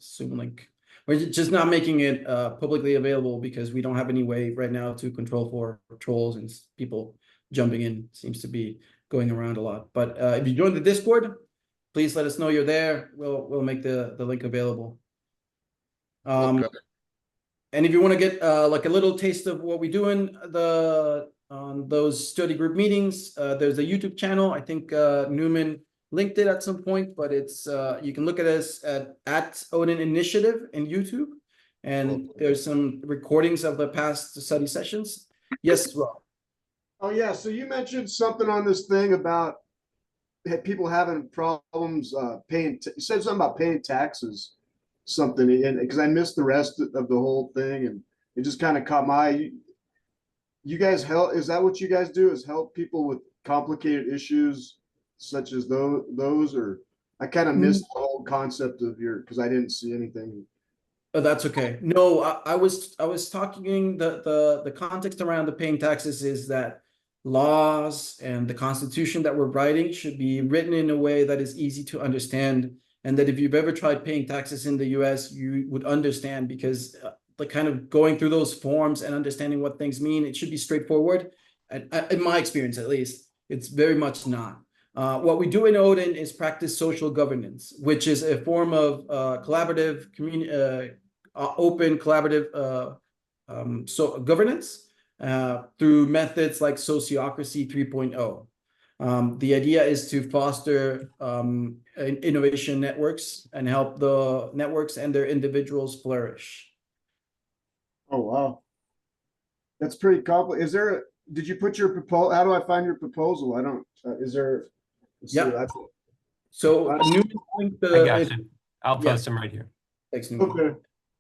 Zoom link. We're just not making it publicly available because we don't have any way right now to control for trolls and people jumping in. Seems to be going around a lot. But if you join the Discord, please let us know you're there. We'll make the link available. Okay. And if you want to get like a little taste of what we do in on those study group meetings, there's a YouTube channel. I think Newman linked it at some point, but it's you can look at us at ODIN Initiative in YouTube, and there's some recordings of the past study sessions. Yes, Rob. Oh yeah, so you mentioned something on this thing about people having problems paying. You said something about paying taxes, something, and because I missed the rest of the whole thing, and it just kind of caught my eye. You guys help? Is that what you guys do? Is help people with complicated issues such as those, or I kind of missed the whole concept of because I didn't see anything. Oh, that's okay. No, I was talking the context around the paying taxes is that laws and the Constitution that we're writing should be written in a way that is easy to understand, and that if you've ever tried paying taxes in the US, you would understand, because the kind of going through those forms and understanding what things mean, it should be straightforward. In my experience, at least, it's very much not. What we do in ODIN is practice social governance, which is a form of collaborative, open, collaborative governance through methods like Sociocracy 3.0. The idea is to foster innovation networks and help the networks and their individuals flourish. Oh wow, that's pretty complicated. Did you put your proposal? How do I find your proposal? I don't. Is there? Yeah. So I got you. I'll post them right here. Thanks, Newman. Okay.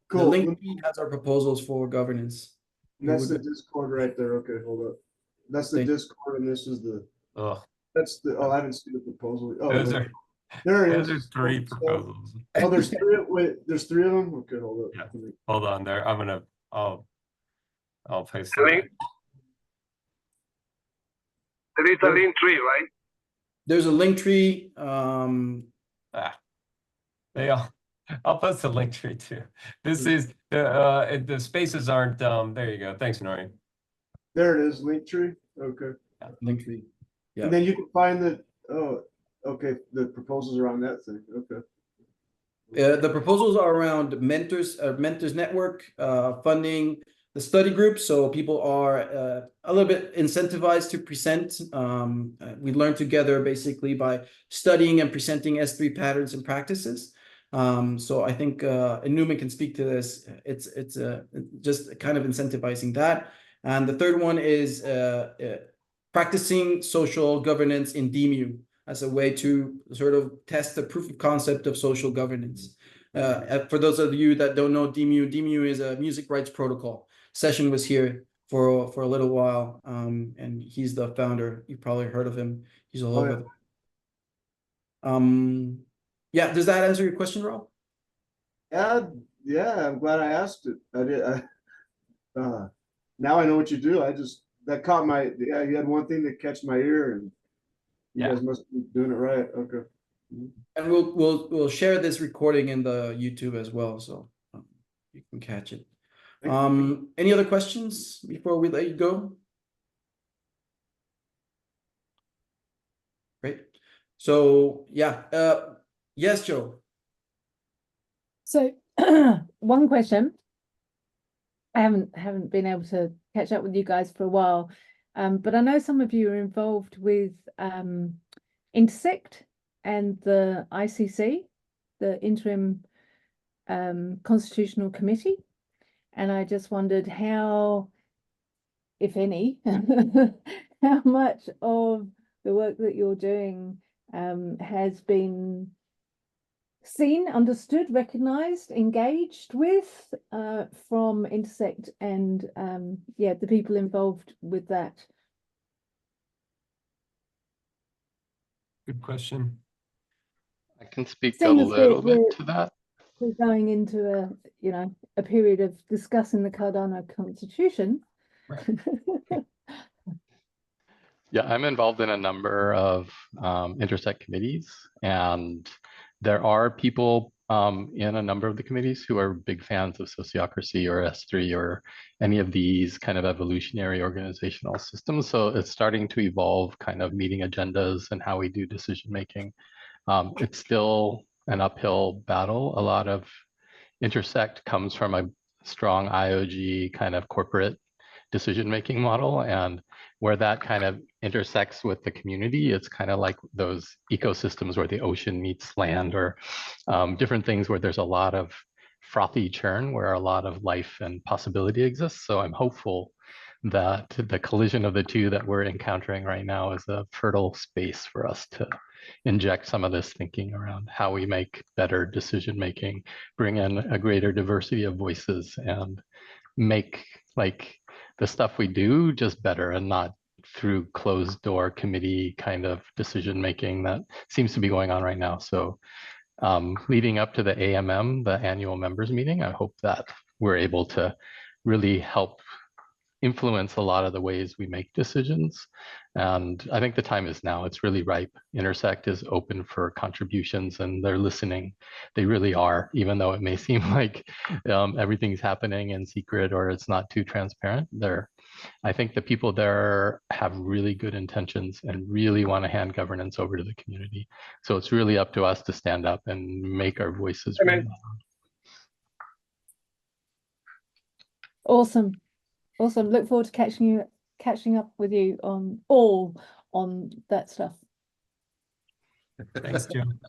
Cool. The link has our proposals for governance. That's the Discord right there. Okay, hold up. That's the Discord, and this is the. Oh. That's the. Oh, I haven't seen the proposal. Oh, there it is. There's 3 proposals. Oh, there's 3. Wait, there's 3 of them. Okay, hold up. Yeah. Hold on there. I'll paste it. There is a link tree, right? There's a link tree. I'll post the link tree too. This is the spaces aren't there you go. Thanks, Nori. There it is, link tree. Okay. Yeah, link tree. Yeah. And then you can find the proposals are on that thing. Okay. The proposals are around mentors network, funding, the study group, so people are a little bit incentivized to present. We learn together basically by studying and presenting S3 patterns and practices. So I think and Newman can speak to this. It's just kind of incentivizing that. And the third one is practicing social governance in DMU as a way to sort of test the proof of concept of social governance. For those of you that don't know DMU is a music rights protocol. Session was here for a little while, and he's the founder. You probably heard of him. He's all over. Yeah, does that answer your question, Rob? Yeah, I'm glad I asked it. Now I know what you do. That caught my, yeah, you had one thing that catch my ear, and you guys must be doing it right. Okay. And we'll share this recording in the YouTube as well, so you can catch it. Any other questions before we let you go? Great. So yeah, yes, Joe. So one question. I haven't been able to catch up with you guys for a while, but I know some of you are involved with Intersect and the ICC, the Interim Constitutional Committee, and I just wondered how, if any, how much of the work that you're doing has been seen, understood, recognized, engaged with from Intersect and the people involved with that. Good question. I can speak a Seeing as little bit to that. We're going into a period of discussing the Cardano Constitution. Right. Yeah, I'm involved in a number of Intersect committees, and there are people in a number of the committees who are big fans of Sociocracy or S3 or any of these kind of evolutionary organizational systems. So it's starting to evolve kind of meeting agendas and how we do decision making. It's still an uphill battle. A lot of Intersect comes from a strong IOG kind of corporate decision-making model, and where that kind of intersects with the community, it's kind of like those ecosystems where the ocean meets land, or different things where there's a lot of frothy churn where a lot of life and possibility exists. So I'm hopeful that the collision of the two that we're encountering right now is a fertile space for us to inject some of this thinking around how we make better decision making, bring in a greater diversity of voices, and make like the stuff we do just better, and not through closed door committee kind of decision making that seems to be going on right now. So leading up to the AMM, the annual members meeting, I hope that we're able to really help influence a lot of the ways we make decisions. And I think the time is now. It's really ripe. Intersect is open for contributions, and they're listening. They really are, even though it may seem like everything's happening in secret or it's not too transparent. I think the people there have really good intentions and really want to hand governance over to the community. So it's really up to us to stand up and make our voices really loud. Awesome. Awesome. Look forward to catching up with you on that stuff. Thanks, Jim.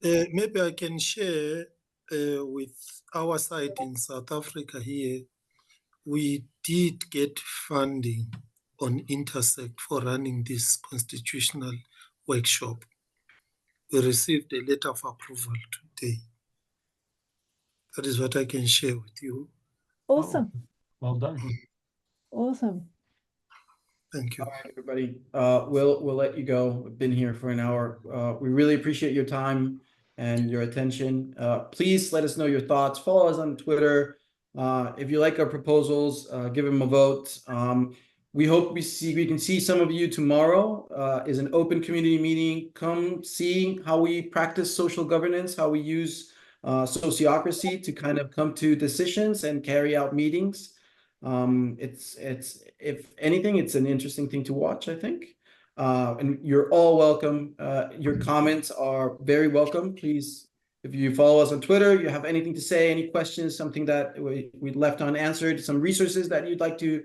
Maybe I can share with our side in South Africa here. We did get funding on Intersect for running this constitutional workshop. We received a letter of approval today. That is what I can share with you. Awesome. Oh, well done. Awesome. Thank you. All right, everybody. We'll let you go. We've been here for an hour. We really appreciate your time and your attention. Please let us know your thoughts. Follow us on Twitter. If you like our proposals, give them a vote. We hope we can see some of you tomorrow. Is an open community meeting. Come see how we practice social governance, how we use sociocracy to kind of come to decisions and carry out meetings. It's if anything, it's an interesting thing to watch, I think. And you're all welcome. Your comments are very welcome. Please, if you follow us on Twitter, you have anything to say, any questions, something that we left unanswered, some resources that you'd like to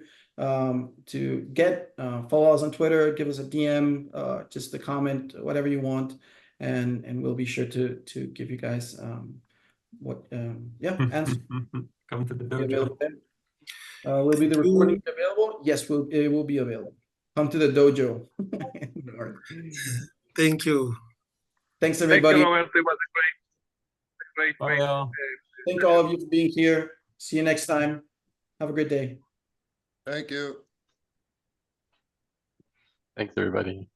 get, follow us on Twitter, give us a DM, just a comment, whatever you want, and we'll be sure to give you guys answer. Come to the dojo. Will be the recording available? Yes, it will be available. Come to the dojo. Thank you. Thanks, everybody. Thank you, Robert. It was great. great, Bye, great. all. Thank all of you for being here. See you next time. Have a great day. Thank you. Thanks, everybody.